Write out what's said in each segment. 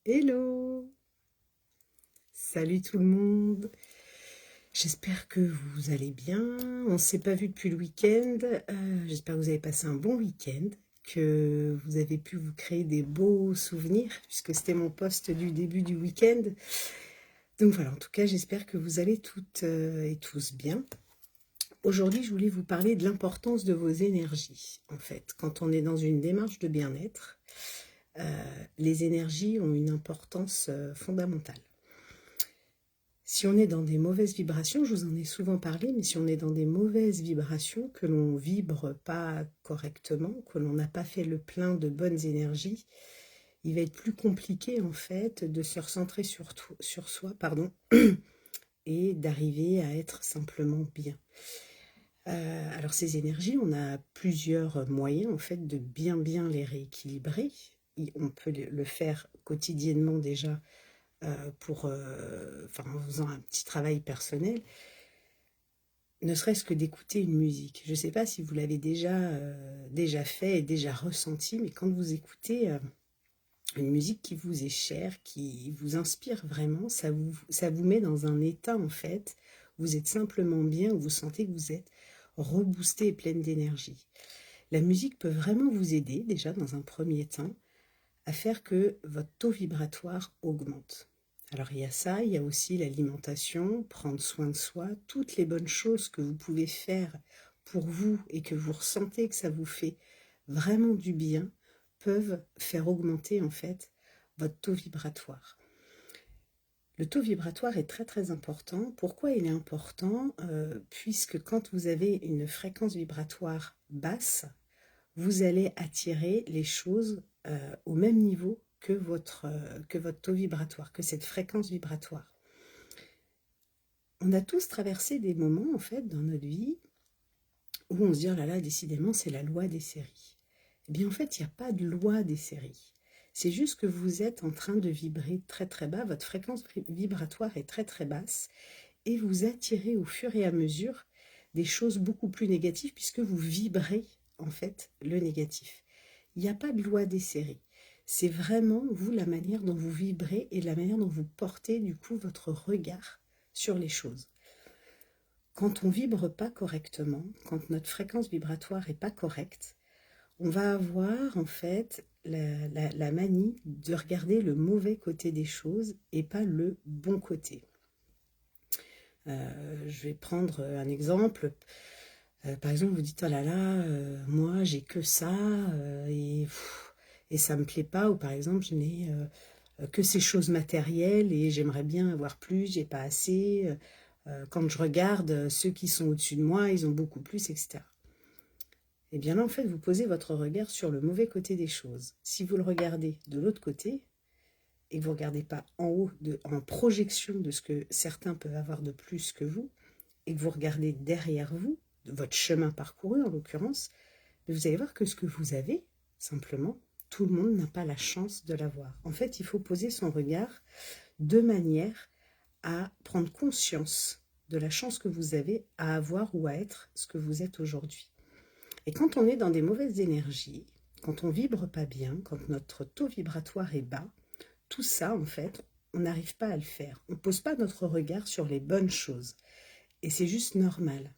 Hello! Salut tout le monde! J'espère que vous allez bien. On ne s'est pas vu depuis le week-end. J'espère que vous avez passé un bon week-end, que vous avez pu vous créer des beaux souvenirs, puisque c'était mon post du début du week-end. Donc voilà, en tout cas, j'espère que vous allez toutes et tous bien. Aujourd'hui, je voulais vous parler de l'importance de vos énergies. En fait, quand on est dans une démarche de bien-être, les énergies ont une importance fondamentale. Si on est dans des mauvaises vibrations, je vous en ai souvent parlé, mais si on est dans des mauvaises vibrations, que l'on vibre pas correctement, que l'on n'a pas fait le plein de bonnes énergies, il va être plus compliqué en fait de se recentrer sur soi, et d'arriver à être simplement bien. Alors ces énergies, on a plusieurs moyens en fait de bien les rééquilibrer. On peut le faire quotidiennement déjà en faisant un petit travail personnel, ne serait-ce que d'écouter une musique. Je ne sais pas si vous l'avez déjà fait et déjà ressenti, mais quand vous écoutez une musique qui vous est chère, qui vous inspire vraiment, ça vous met dans un état en fait, vous êtes simplement bien, vous sentez que vous êtes reboosté et pleine d'énergie. La musique peut vraiment vous aider déjà dans un premier temps à faire que votre taux vibratoire augmente. Alors il y a ça, il y a aussi l'alimentation, prendre soin de soi, toutes les bonnes choses que vous pouvez faire pour vous et que vous ressentez que ça vous fait vraiment du bien, peuvent faire augmenter en fait votre taux vibratoire. Le taux vibratoire est très important. Pourquoi il est important? Puisque quand vous avez une fréquence vibratoire basse, vous allez attirer les choses au même niveau que votre taux vibratoire, que cette fréquence vibratoire. On a tous traversé des moments, en fait, dans notre vie, où on se dit, oh là là, décidément, c'est la loi des séries. Eh bien, en fait, il n'y a pas de loi des séries. C'est juste que vous êtes en train de vibrer très bas, votre fréquence vibratoire est très basse, et vous attirez au fur et à mesure des choses beaucoup plus négatives, puisque vous vibrez, en fait, le négatif. Il n'y a pas de loi des séries. C'est vraiment, vous, la manière dont vous vibrez et la manière dont vous portez, du coup, votre regard sur les choses. Quand on vibre pas correctement, quand notre fréquence vibratoire n'est pas correcte, on va avoir, en fait, la manie de regarder le mauvais côté des choses et pas le bon côté. Je vais prendre un exemple. Par exemple, vous dites, oh là là, moi, j'ai que ça, et ça me plaît pas. Ou par exemple, je n'ai que ces choses matérielles et j'aimerais bien avoir plus, j'ai pas assez. Quand je regarde ceux qui sont au-dessus de moi, ils ont beaucoup plus, etc. Et bien là, en fait, vous posez votre regard sur le mauvais côté des choses. Si vous le regardez de l'autre côté, et que vous ne regardez pas en haut, en projection de ce que certains peuvent avoir de plus que vous, et que vous regardez derrière vous, de votre chemin parcouru en l'occurrence, vous allez voir que ce que vous avez, simplement, tout le monde n'a pas la chance de l'avoir. En fait, il faut poser son regard de manière à prendre conscience de la chance que vous avez à avoir ou à être ce que vous êtes aujourd'hui. Et quand on est dans des mauvaises énergies, quand on vibre pas bien, quand notre taux vibratoire est bas, tout ça, en fait, on n'arrive pas à le faire. On ne pose pas notre regard sur les bonnes choses. Et c'est juste normal.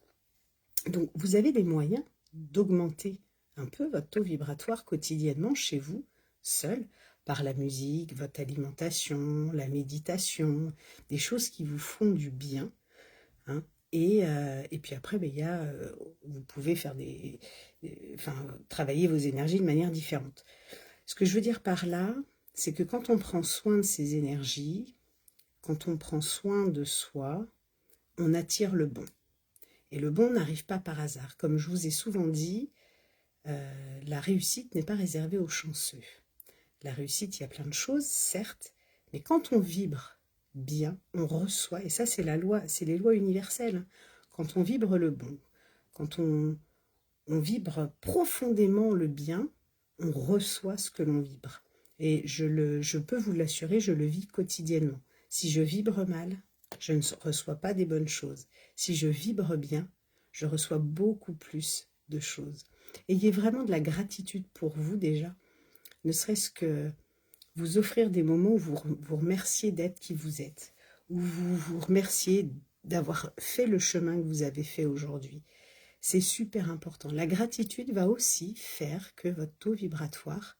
Donc, vous avez des moyens d'augmenter un peu votre taux vibratoire quotidiennement chez vous, seul, par la musique, votre alimentation, la méditation, des choses qui vous font du bien. Hein. Et puis après, vous pouvez faire travailler vos énergies de manière différente. Ce que je veux dire par là, c'est que quand on prend soin de ses énergies, quand on prend soin de soi, on attire le bon. Et le bon n'arrive pas par hasard. Comme je vous ai souvent dit, la réussite n'est pas réservée aux chanceux. La réussite, il y a plein de choses, certes, mais quand on vibre bien, on reçoit, et ça c'est la loi, c'est les lois universelles. Quand on vibre le bon, quand on vibre profondément le bien, on reçoit ce que l'on vibre. Et je peux vous l'assurer, je le vis quotidiennement. Si je vibre mal, je ne reçois pas des bonnes choses. Si je vibre bien, je reçois beaucoup plus de choses. Ayez vraiment de la gratitude pour vous déjà, ne serait-ce que vous offrir des moments où vous remerciez d'être qui vous êtes, où vous vous remerciez d'avoir fait le chemin que vous avez fait aujourd'hui. C'est super important. La gratitude va aussi faire que votre taux vibratoire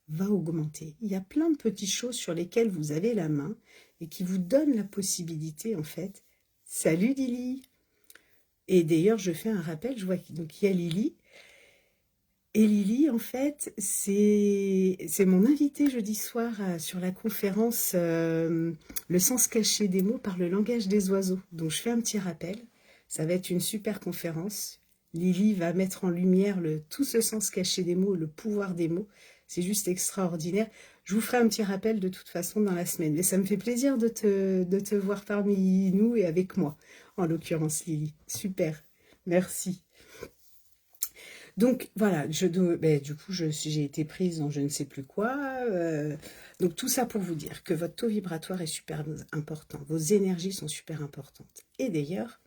va augmenter. Il y a plein de petites choses sur lesquelles vous avez la main et qui vous donnent la possibilité, en fait. Salut Lily! Et d'ailleurs, je fais un rappel, je vois qu'il y a Lily. Et Lily, en fait, c'est mon invitée jeudi soir sur la conférence Le sens caché des mots par le langage des oiseaux. Donc, je fais un petit rappel. Ça va être une super conférence. Lily va mettre en lumière tout ce sens caché des mots, le pouvoir des mots. C'est juste extraordinaire. Je vous ferai un petit rappel de toute façon dans la semaine. Mais ça me fait plaisir de te voir parmi nous et avec moi, en l'occurrence Lily. Super. Merci. Donc voilà, du coup, j'ai été prise dans je ne sais plus quoi. Donc tout ça pour vous dire que votre taux vibratoire est super important. Vos énergies sont super importantes. Et d'ailleurs,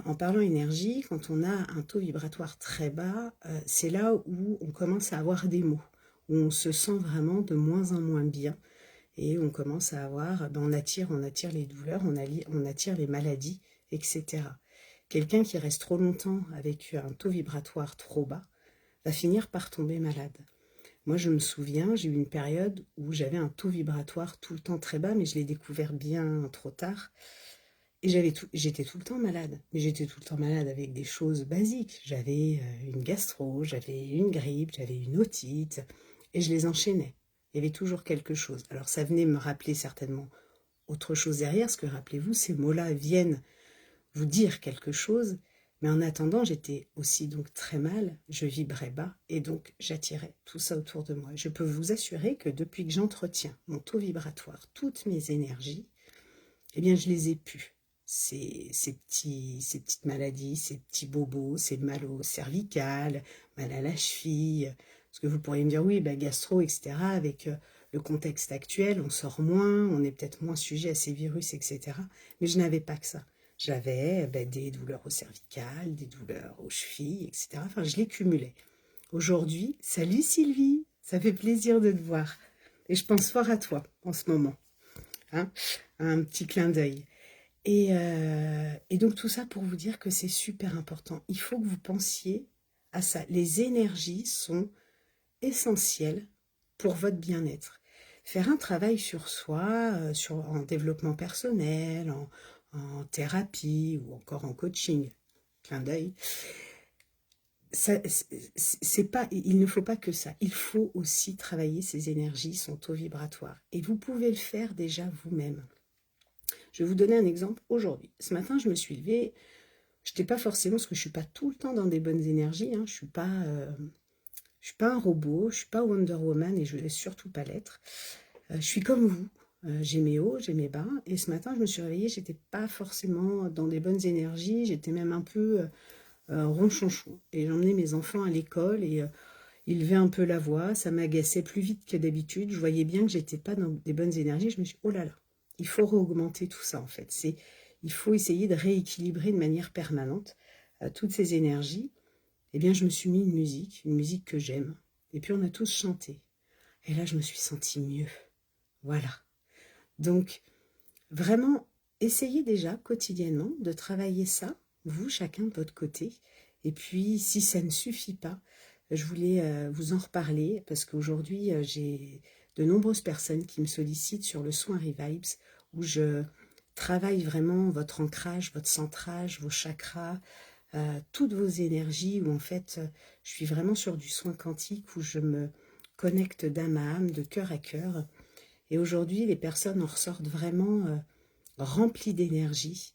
en parlant énergie, quand on a un taux vibratoire très bas, c'est là où on commence à avoir des maux, où on se sent vraiment de moins en moins bien. Et on commence à avoir, on attire les douleurs, on attire les maladies, etc. Quelqu'un qui reste trop longtemps avec un taux vibratoire trop bas va finir par tomber malade. Moi, je me souviens, j'ai eu une période où j'avais un taux vibratoire tout le temps très bas, mais je l'ai découvert bien trop tard. Et j'étais tout le temps malade. Mais j'étais tout le temps malade avec des choses basiques. J'avais une gastro, j'avais une grippe, j'avais une otite, et je les enchaînais. Il y avait toujours quelque chose. Alors ça venait me rappeler certainement autre chose derrière, parce que rappelez-vous, ces mots-là viennent vous dire quelque chose, mais en attendant, j'étais aussi donc très mal, je vibrais bas, et donc j'attirais tout ça autour de moi. Je peux vous assurer que depuis que j'entretiens mon taux vibratoire, toutes mes énergies, eh bien je les ai pu. Ces petites maladies, ces petits bobos, ces mal au cervical, mal à la cheville, parce que vous pourriez me dire, oui, bah, gastro, etc., avec le contexte actuel, on sort moins, on est peut-être moins sujet à ces virus, etc. Mais je n'avais pas que ça. J'avais des douleurs au cervical, des douleurs aux chevilles, etc. Enfin, je les cumulais. Aujourd'hui, salut Sylvie, ça fait plaisir de te voir. Et je pense fort à toi en ce moment. Hein, un petit clin d'œil. Et donc tout ça pour vous dire que c'est super important. Il faut que vous pensiez à ça. Les énergies sont essentielles pour votre bien-être. Faire un travail sur soi, en développement personnel, en thérapie ou encore en coaching, clin d'œil, il ne faut pas que ça. Il faut aussi travailler ses énergies, son taux vibratoire. Et vous pouvez le faire déjà vous-même. Je vais vous donner un exemple aujourd'hui. Ce matin, je me suis levée. Je n'étais pas forcément, parce que je ne suis pas tout le temps dans des bonnes énergies. Hein, je suis pas un robot, je ne suis pas Wonder Woman et je ne vais surtout pas l'être. Je suis comme vous. J'ai mes hauts, j'ai mes bas. Et ce matin, je me suis réveillée, j'étais pas forcément dans des bonnes énergies. J'étais même un peu ronchonchon. Et j'emmenais mes enfants à l'école et ils levaient un peu la voix. Ça m'agaçait plus vite que d'habitude. Je voyais bien que j'étais pas dans des bonnes énergies. Je me suis dit, oh là là, il faut réaugmenter tout ça en fait. Il faut essayer de rééquilibrer de manière permanente toutes ces énergies. Eh bien, je me suis mis une musique que j'aime. Et puis on a tous chanté. Et là, je me suis sentie mieux. Voilà. Donc, vraiment, essayez déjà quotidiennement de travailler ça, vous, chacun de votre côté. Et puis, si ça ne suffit pas, je voulais vous en reparler parce qu'aujourd'hui, j'ai de nombreuses personnes qui me sollicitent sur le soin Revibes où je travaille vraiment votre ancrage, votre centrage, vos chakras, toutes vos énergies, où en fait, je suis vraiment sur du soin quantique où je me connecte d'âme à âme, de cœur à cœur. Et aujourd'hui, les personnes en ressortent vraiment remplies d'énergie.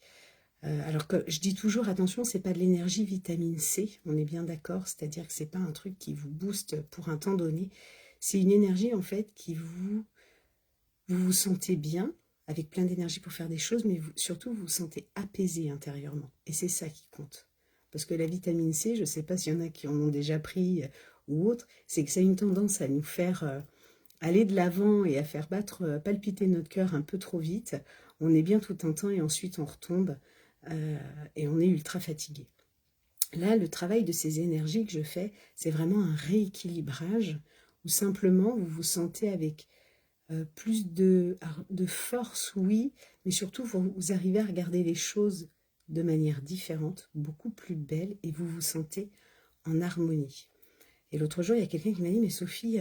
Alors que je dis toujours, attention, c'est pas de l'énergie vitamine C, on est bien d'accord, c'est-à-dire que c'est pas un truc qui vous booste pour un temps donné. C'est une énergie en fait qui vous sentez bien, avec plein d'énergie pour faire des choses, mais surtout vous vous sentez apaisé intérieurement. Et c'est ça qui compte. Parce que la vitamine C, je ne sais pas s'il y en a qui en ont déjà pris ou autre, c'est que ça a une tendance à nous faire aller de l'avant et à faire palpiter notre cœur un peu trop vite. On est bien tout un temps et ensuite on retombe et on est ultra fatigué. Là, le travail de ces énergies que je fais, c'est vraiment un rééquilibrage où simplement vous vous sentez avec plus de force, oui, mais surtout vous arrivez à regarder les choses de manière différente, beaucoup plus belle, et vous vous sentez en harmonie. Et l'autre jour, il y a quelqu'un qui m'a dit, mais Sophie,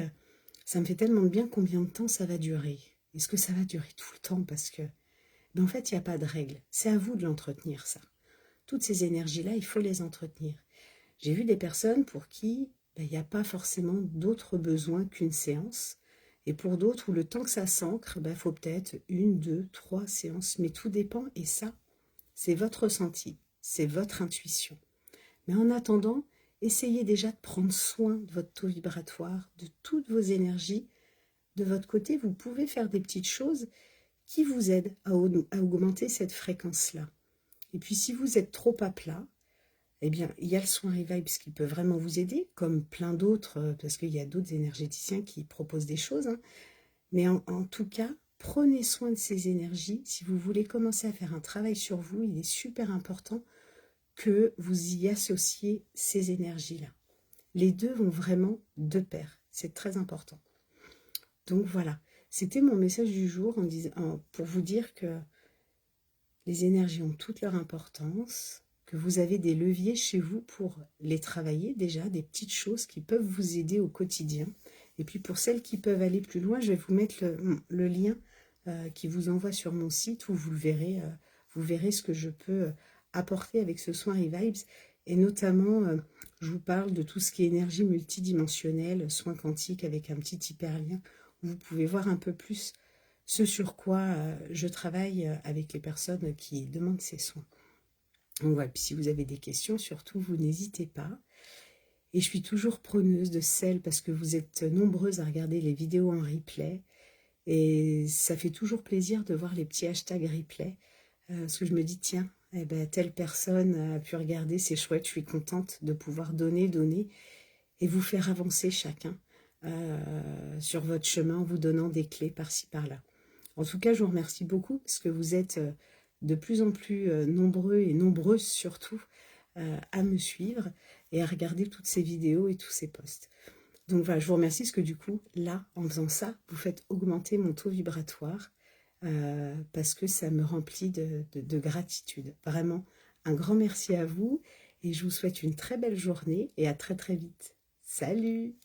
ça me fait tellement de bien, combien de temps ça va durer? Est-ce que ça va durer tout le temps? Parce que, en fait, il n'y a pas de règle. C'est à vous de l'entretenir, ça. Toutes ces énergies-là, il faut les entretenir. J'ai vu des personnes pour qui il n'y a pas forcément d'autres besoins qu'une séance. Et pour d'autres, où le temps que ça s'ancre, il faut peut-être 1, 2, 3 séances. Mais tout dépend. Et ça, c'est votre ressenti, c'est votre intuition. Mais en attendant, essayez déjà de prendre soin de votre taux vibratoire, de toutes vos énergies. De votre côté, vous pouvez faire des petites choses qui vous aident à augmenter cette fréquence-là. Et puis si vous êtes trop à plat, eh bien, il y a le soin Revive qui peut vraiment vous aider, comme plein d'autres, parce qu'il y a d'autres énergéticiens qui proposent des choses. Hein. Mais en tout cas, prenez soin de ces énergies. Si vous voulez commencer à faire un travail sur vous, il est super important que vous y associez ces énergies-là. Les deux vont vraiment de pair. C'est très important. Donc voilà, c'était mon message du jour pour vous dire que les énergies ont toute leur importance, que vous avez des leviers chez vous pour les travailler déjà, des petites choses qui peuvent vous aider au quotidien. Et puis pour celles qui peuvent aller plus loin, je vais vous mettre le lien qui vous envoie sur mon site où vous verrez ce que je peux apporter avec ce soin Revibes. Et notamment, je vous parle de tout ce qui est énergie multidimensionnelle, soins quantiques avec un petit hyperlien. Où vous pouvez voir un peu plus ce sur quoi je travaille avec les personnes qui demandent ces soins. Donc voilà, puis si vous avez des questions, surtout, vous n'hésitez pas. Et je suis toujours preneuse de celles, parce que vous êtes nombreuses à regarder les vidéos en replay, et ça fait toujours plaisir de voir les petits hashtags replay, parce que je me dis, tiens, eh ben, telle personne a pu regarder, c'est chouette, je suis contente de pouvoir donner, et vous faire avancer chacun sur votre chemin en vous donnant des clés par-ci, par-là. En tout cas, je vous remercie beaucoup parce que vous êtes de plus en plus nombreux et nombreuses surtout à me suivre et à regarder toutes ces vidéos et tous ces posts. Donc voilà, je vous remercie parce que du coup, là, en faisant ça, vous faites augmenter mon taux vibratoire parce que ça me remplit de gratitude. Vraiment, un grand merci à vous et je vous souhaite une très belle journée et à très très vite. Salut!